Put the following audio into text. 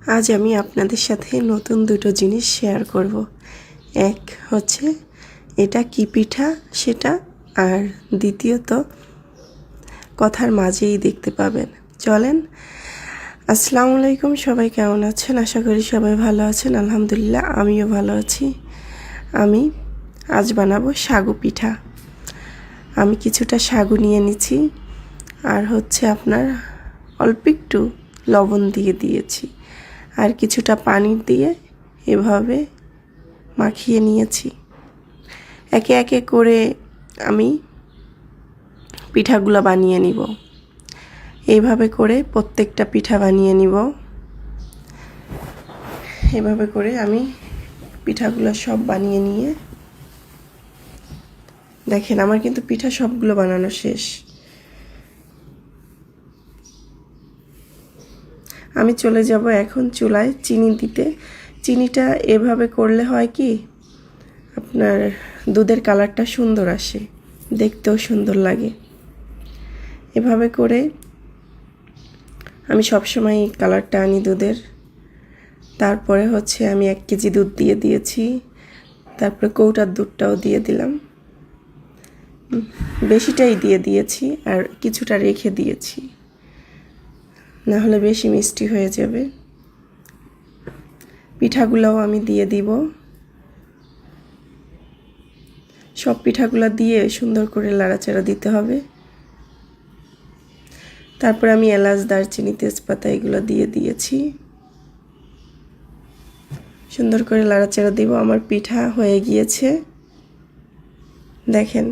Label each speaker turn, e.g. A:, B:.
A: আজ আমি আপনাদের সাথে নতুন দুটো জিনিস শেয়ার করব। এক হচ্ছে এটা কি পিঠা সেটা, আর দ্বিতীয়ত কথার মাঝেই দেখতে পাবেন। চলেন। আসসালামু আলাইকুম, সবাই কেমন আছেন? আশা করি সবাই ভালো আছেন। আলহামদুলিল্লাহ, আমিও ভালো আছি। আমি আজ বানাবো সাগু পিঠা। আমি কিছুটা সাগু নিয়ে নিচ্ছি, আর হচ্ছে আপনার অল্প একটু লবণ দিয়ে দিয়েছি, আর কিছুটা পানি দিয়ে এভাবে মাখিয়ে নিয়েছি। একে একে করে আমি পিঠাগুলো বানিয়ে নিব। এইভাবে করে প্রত্যেকটা পিঠা বানিয়ে নিব। এভাবে করে আমি পিঠাগুলো সব বানিয়ে নিয়ে দেখেন, আমার কিন্তু পিঠা সবগুলো বানানো শেষ। আমি চলে যাব এখন চুলায় চিনি দিতে। চিনিটা এভাবে করলে হয় কি, আপনার দুধের কালারটা সুন্দর আসে, দেখতেও সুন্দর লাগে। এভাবে করে আমি সবসময় কালারটা আনি দুধের। তারপরে হচ্ছে আমি 1 কেজি দুধ দিয়ে দিয়েছি, তারপরে কৌটার দুধটাও দিয়ে দিলাম। বেশিটাই দিয়ে দিয়েছি, আর কিছুটা রেখে দিয়েছি, না হলে বেশি মিষ্টি হয়ে যাবে। পিঠাগুলোও আমি দিয়ে দিব। সব পিঠাগুলো দিয়ে সুন্দর করে লাড়াচাড়া দিতে হবে। তারপর আমি এলাচ, দারচিনি, তেজপাতা এগুলো দিয়ে দিয়েছি। সুন্দর করে লাড়াচাড়া দিব। আমার পিঠা হয়ে গিয়েছে, দেখেন।